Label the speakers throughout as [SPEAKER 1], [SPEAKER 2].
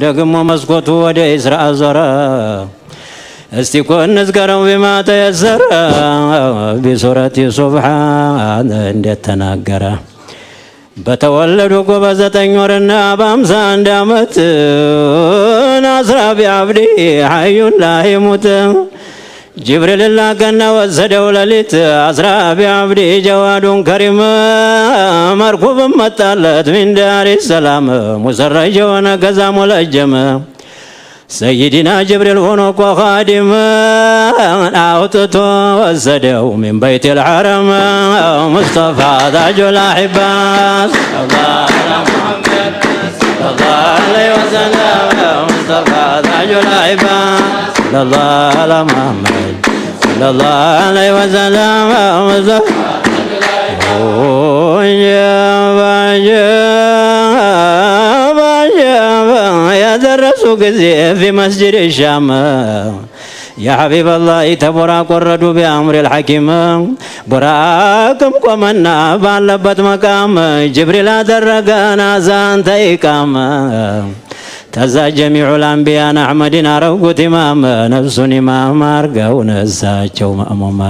[SPEAKER 1] ደግሞ መስኮቱ ወደ ኢስራእ ዞረ እስቲ ኮንዝከረው ቢማ ተየሰረ ቢሱረቲ ሱብሓን እንደተናገረ በተወለዱ በ9 ወርና በ51 ዓመት ናስራ ቢዓብዲ ሐዩን ላ ይሙት ጅብሪል ላከና ወሰደው ሌሊት አስራ ቢዓብዲ ጀዋዱን ከሪም መርኩብ መጣለት ሚን ዳር ሰላም ሙሰረጀ ሆነ ከዛ ሙለጀመ ሰይድና ጅብሪል ሆኖ እኮ ኻዲም አውጥቶ ወሰደው ሚን በይት ልሐረም ሙስጠፋ ታጁል አሕባስ ሰለላሁ ዐለይሂ ወሰለም ሙስጠፋ ታጁል አሕባስ ሰለላሁ ዐላ ሙሐመድ ሰለላሁ ዐለይሂ ወሰለም ያደረሱ ጊዜ ፊ መስጂድ ሻም ያ ሐቢበላህ ተቦራቅ ወረዱ ቢአምር ልሐኪም ቦራቅም ቆመና ባለበት መቃም ጅብሪል አደረገን አዛን ተኢቃም ተዛ ጀሚዑ ልአንቢያን አሕመድን አረጉት ኢማም ነፍሱን ኢማም አርገው ነሳቸው መእሙማ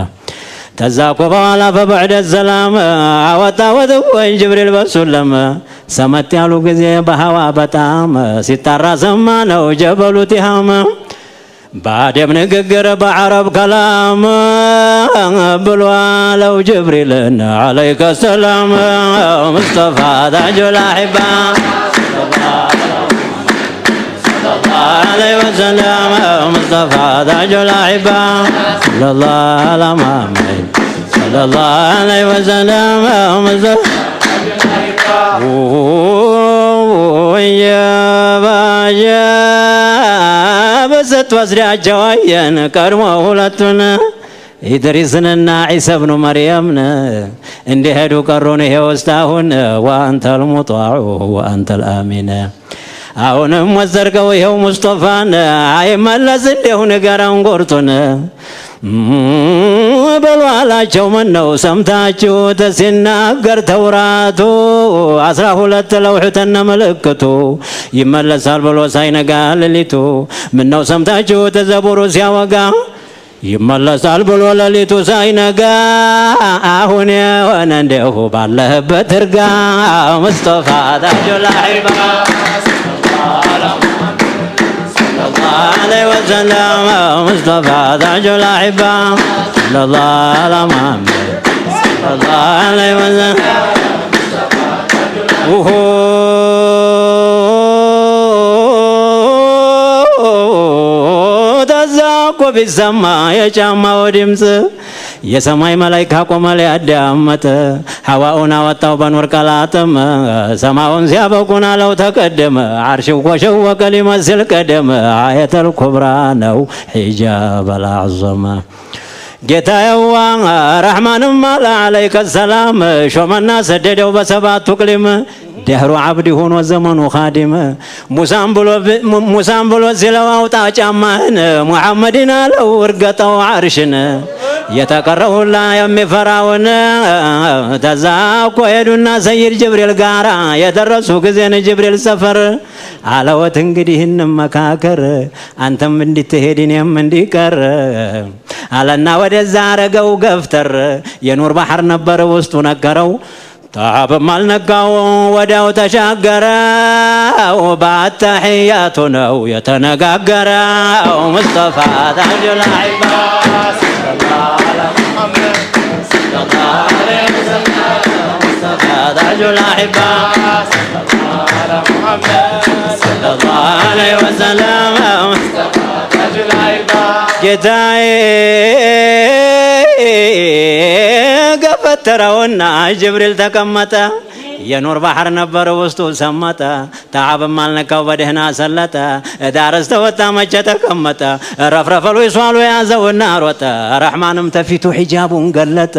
[SPEAKER 1] ተዛ ኮ በኋላ ፈበዕደ ሰላም አወጣ ወጥወኝ ጅብሪል በሱለም ሰመት ያሉ ጊዜ በሀዋ በጣም ሲጣራ ሰማ ነው ጀበሉ ቲሃም ባደም ንግግር በዓረብ ከላም ብሎ አለው ጅብሪልን ዓለይከ ሰላም ሙስጠፋ ታጁል አሕባስ عليه وسلم مصطفى تاج الأحباب صلى الله على محمد صلى الله عليه وسلم مصطفى يا بست وسرع جواين كرمه ሁለቱን ኢድሪስንና ዒሳ ብኑ መርየምን እንዲሄዱ ቀሩን ይሄው እስካሁን ወአንተል ሙጣዑ ወአንተል አሚን አሁንም ወዘርከው ይሄው ሙስጠፋን አይመለስ እንደው ንገረን ጎርቱን በሉ አላቸው ምነው ሰምታችሁት ሲናገር ተውራቱ 12 ለውሕተነ ምልክቱ ይመለሳል ብሎ ሳይነጋ ሌሊቱ ምነው ሰምታችሁት ዘቡሩ ሲያወጋ ይመለሳል ብሎ ሌሊቱ ሳይነጋ አሁን የሆነ እንደው ባለህበት እርጋ ሙስጠፋ ታጁል አሕባስ عليه وسلم مصطفى تاج الأحباب صلى الله على محمد صلى الله عليه وسلم ተዛቆ ቢሰማ የጫማው ድምፅ የሰማይ መላእክት ቆመ ሊያዳምጥ ሐዋኡን አወጣው በኑር ቀላጥም ሰማውን ሲያበቁን አለው ተቀደመ ዓርሽው ኮሸወቀ ሊመስል ቀደመ አየተል ኩብራ ነው ሒጃብ አልአዕዘመ ጌታዬዋ ረሕማንም አለ ዓለይከ ሰላም ሾመና ሰደደው በሰባቱ ቅሊም ደህሩ ዓብድ ሆኖ ዘመኑ ኻዲም ሙሳን ብሎ ሲለው አውጣ ጫማህን ሙሐመድን አለው እርገጠው ዓርሽን የተቀረው ሁላ የሚፈራውን ተዛ እኮ ሄዱና ሰይድ ጅብሪል ጋራ የደረሱ ጊዜን ጅብሪል ሰፈር አለወት እንግዲህ እንመካከር አንተም እንድትሄድ እኔም እንዲቀር አለና ወደዛ አረገው ገፍተር የኑር ባህር ነበር ውስጡ ነገረው ታብም አልነካው ወዲያው ተሻገረው በአተሕያቱ ነው የተነጋገረው ሙስጠፋ ታጁል አሕባስ ሰለላሁ ዐላ ሙሐመድ ሰለላሁ ዐለይሂ ወሰለም ሙስጠፋ ታጁል አሕባስ ሰለላሁ ዐላ ሙሐመድ ሰለላሁ ዐለይሂ ወሰለም ሙስጠፋ ታጁል አሕባስ ጌታዬ ገፈተረውና ጅብሪል ተቀመጠ የኑር ባህር ነበር ውስጡ ሰመጠ ተዓብም አልነካው በደህና ሰለጠ ዳርስ ተወጣ መቼ ተቀመጠ ረፍረፈሉ ይሷሉ ያዘውና ሮጠ ረሕማንም ተፊቱ ሒጃቡን ገለጠ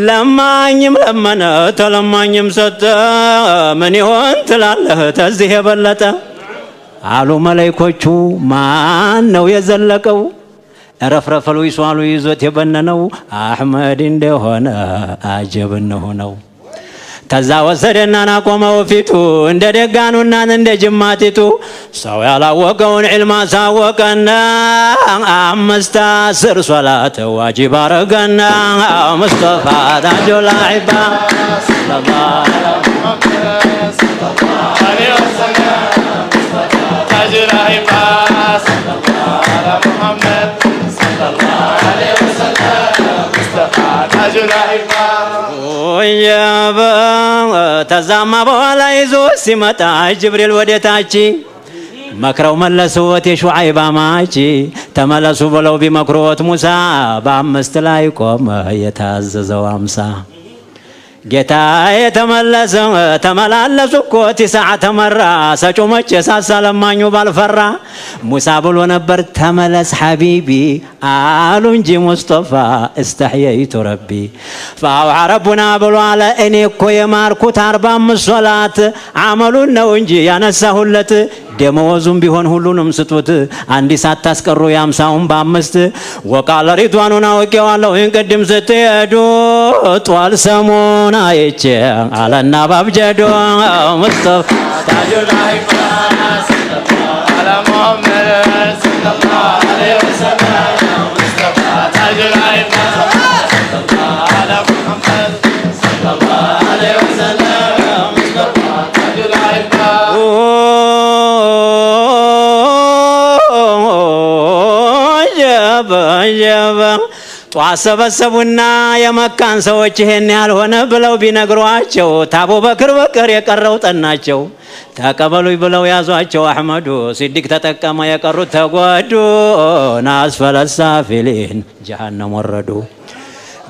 [SPEAKER 1] ለማኝም ለመነ ተለማኝም ሰጠ ምን ይሆን ትላለህ ተዚህ የበለጠ አሉ መላእክቶቹ ማን ነው የዘለቀው ረፍረፈሉ ይሷሉ ይዞት የበነነው አህመድ እንደሆነ አጀብ ነው ተዛ ወሰደና ናቆመው ፊቱ እንደ ደጋኑና እንደ ጅማቲቱ ሰው ያላወቀውን ዒልም አሳወቀና አምስት አስር ሶላት ዋጅብ አረገና ሙስጠፋ ታጁል አሕባ ሰለላሁ ዐለይሂ ወሰለም ታጁል አሕባ ሰለላሁ ዐላ ሙሐመድ ሰለላሁ ዐለይሂ ወሰለም ሙስጠፋ ታጁል አሕባ ተዛማ በኋላ ይዞ ሲመጣ ጅብሪል ወደታች መክረው መለሱት የሹዓይብ አማች ተመለሱ ብለው ቢመክሩት ሙሳ በአምስት ላይ ቆመ የታዘዘው 50 ጌታ የተመለሰ ተመላለሱ እኮ ትስዓ ተመራ ሰጩ መቼ ሳሳለማኙ ባልፈራ ሙሳ ብሎ ነበር ተመለስ ሐቢቢ አሉ እንጂ ሙስጠፋ استحييت ربي فاوعى ربنا ብሎ አለ እኔ እኮ የማርኩት 45 ሶላት አመሉን ነው እንጂ ያነሳሁለት ደመወዙም ቢሆን ሁሉንም ስጡት አንዲ ሳታስቀሩ ያምሳውን በአምስት ወቃለ ሪድዋኑን አውቄዋለሁ እንቅድም ስትሄዱ ጧል ሰሞን አይቼ አለና ባብጀዶ ሙስጠፋ ታጁል አሕባ ሰለላሁ ዐላ ሙሐመድ ሰለላሁ ዐለይሂ ወሰለም ሙስጠፋ ታጁል አሕባ ሰለላሁ ዐላ ሙሐመድ ሰለላሁ ዐለይሂ ወሰለም ሙስጠፋ ታጁል አሕባ ጧት ሰበሰቡና የመካን ሰዎች ይሄን ያልሆነ ብለው ቢነግሯቸው ታቦበክር በቀር የቀረው ጠናቸው ተቀበሉኝ ብለው ያዟቸው አህመዱ ሲዲቅ ተጠቀመ የቀሩት ተጓዱ ናስፈለ ሳፊሊን ጀሃነም ወረዱ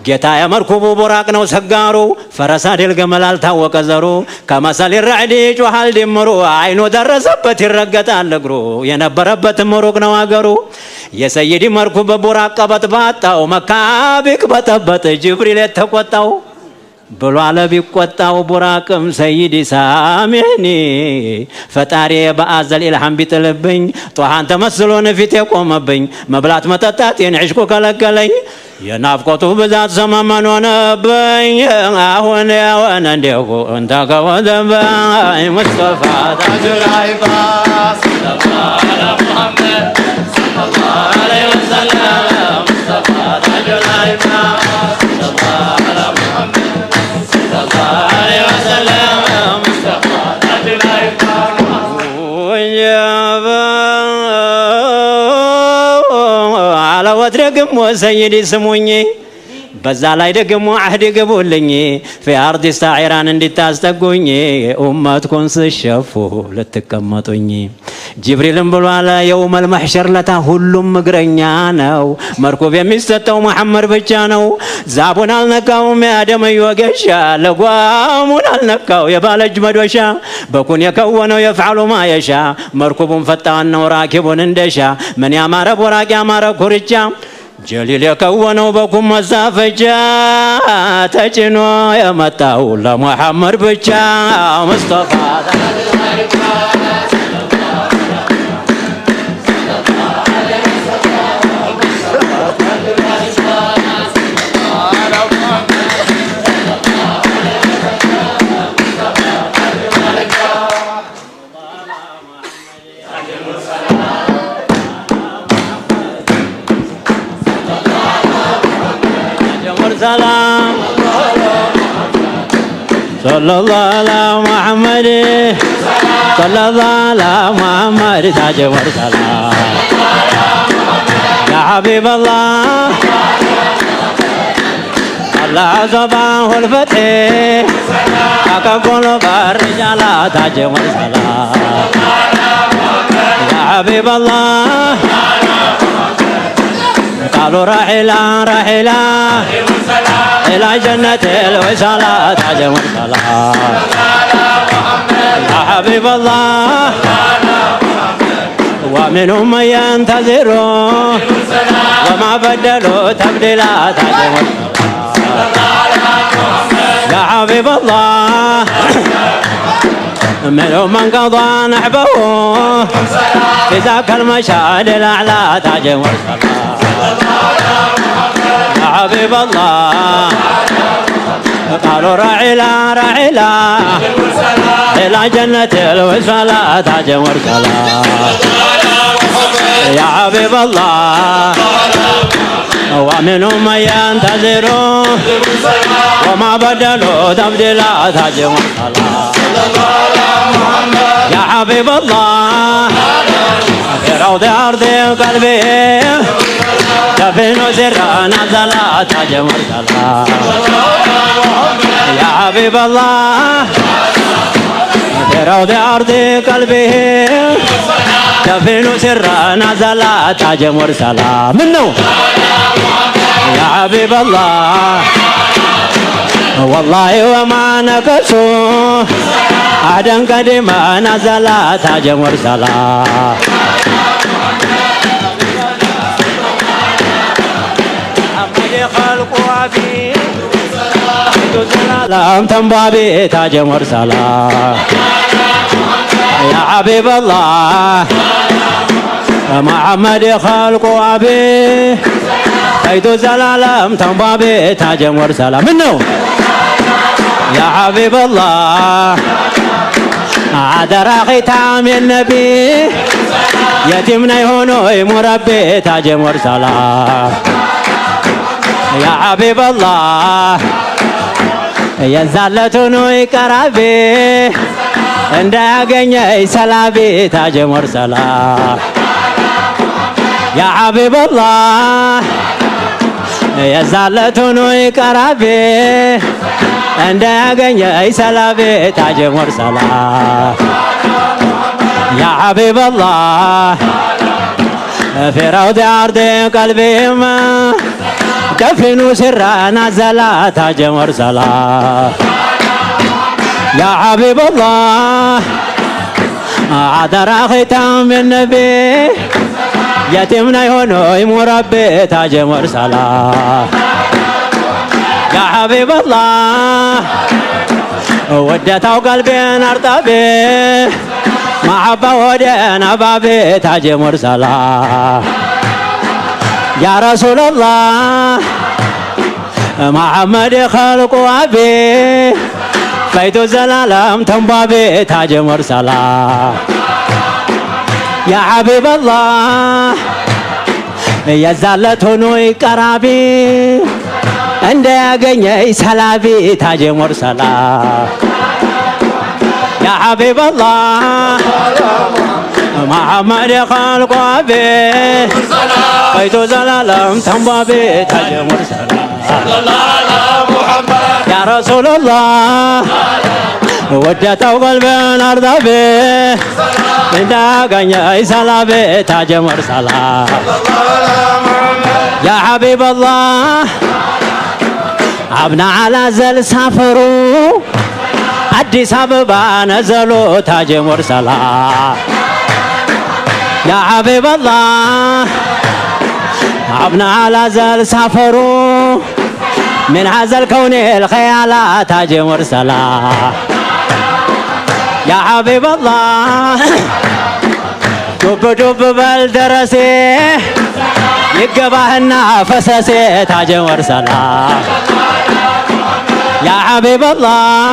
[SPEAKER 1] ጌታ የመርኩቡ ቡራቅ ነው ሰጋሩ ፈረስ አይደል ገመል አልታወቀ ዘሩ ከመሰል ረዕድ ጮሃል ድምሩ አይኑ ደረሰበት ይረገጣል እግሩ የነበረበት ሩቅ ነው አገሩ የሰይዲ መርኩብ ቡራቅ ቀበጥ ባጣው መካ ቢቅበጠበጥ ጅብሪል ተቆጣው ብሎ አለ ቢቆጣው ቡራቅም ሰይዲ ሳሚኒ ፈጣሪ በአዘል ኢልሃም ቢጥልብኝ ጧሃን ተመስሎን ፊት የቆመብኝ መብላት መጠጣት የንዕሽኩ ከለከለኝ የናፍቆቱ ብዛት ሰመመን ሆነብኝ አሁን ያወነ እንደሁ እንተከወዘበኝ ሙስጠፋ ታጁል አሕባ ሰለላሁ ዐላ ሙሐመድ ሰለላሁ ዐለይሂ ወሰለም ሙስጠፋ ታጁል አሕባ ሰለላሁ ዐላ ሙሐመድ ሰለላሁ ዐለይሂ ወሰለም ሙስጠፋ ታጁል አሕባ አለወት ደግሞ ሰይዲ ስሙኝ በዛ ላይ ደግሞ አህድ ግቡልኝ في ارض استعيران እንድታስጠጉኝ ኡመትኩን ስሸፉ ልትቀመጡኝ ጅብሪልን ብሎ አለ የውመል መሕሸር ለታ ሁሉም እግረኛ ነው መርኩብ የሚሰጠው መሐመድ ብቻ ነው ዛቡን አልነካውም ያደም ይወገሻ ለጓሙን አልነካው የባለጅ መዶሻ በኩን የከወነው የፍዓሉ ማየሻ መርኩቡን ፈጣን ነው ራኪቡን እንደሻ ምን ያማረ ቦራቅ ያማረ ኩርቻ ጀሊል የከወነው በኩም መሳፈጃ ተጭኖ የመጣው ለሙሐመድ ብቻ ሙስጠፋ سلام صلى الله على محمد صلى الله على محمد تاج والسلام يا حبيب الله الله صباح الفتح كل الرجال تاج والسلام يا حبيب الله قالوا راحلا راحلا إلى جنة الوصالة تاج والسلام يا حبيب الله ومنهم من ينتظروا وما بدلوا تبديلا تاج والسلام يا حبيب الله منهم من قضى نحبه في ذاك المشهد الأعلى تاج والسلام يا حبيب الله قالوا راعيلا راعيلا إلى جنة الوصال تاج مرسلا يا حبيب الله ومنهم من ينتظر وما بدلوا تبديلا تاج مرسلا يا حبيب الله في روض أرض قلبي دفن سر نزل تاج مرسلا يا حبيب الله في روض أرض قلبي دفن سر نزل تاج مرسلا منو يا حبيب الله والله وما نقصوا عدن قدما نزل تاج مرسلا خلقوا في سلام تنبابي تاج مرسلا يا حبيب الله محمد خلقوا أبي بيت زلالم تنبابي تاج مرسلا منو يا حبيب الله عدرا ختام النبي يتمنى يهونو مربي تاج مرسلا يا حبيب الله يزالتون يقربي እንዳገኘ ሰላቢ ታጅ ሙርሰላ يا حبيب الله يزالتون يقربي እንዳገኘ ሰላቢ ታጅ ሙርሰላ يا حبيب الله في روض أرض قلبي دفنوا سر نزل تاج مرسلا يا حبيب الله عذرا ختام النبي يتمنى يهونو مربي تاج مرسلا يا حبيب الله ودتو قلبي ارتبي محبة ودين بابي تاج مرسلا يا رسول الله محمد خلق أبي بيت زلالم تنبابي تاج مرسلا يا حبيب الله يا زالتون يقربي عند يغني سلابي تاج مرسلا يا حبيب الله محمد خلق أبي بيت زلالم تنبابي تاج مرسلا يا رسول الله ودتو قلبنا ارضبي انت غني سلابي تاج مرسلا يا حبيب الله عبنا على زل سافروا አዲስ አበባ ነዘሎ ታጅ ሙርሰላ يا حبيب الله عبنا على زل سافروا من هذا الكون الخيالات تاج مرسلا يا حبيب الله دب دب بالدرسي يقبهنا فسسي تاج مرسلا يا حبيب الله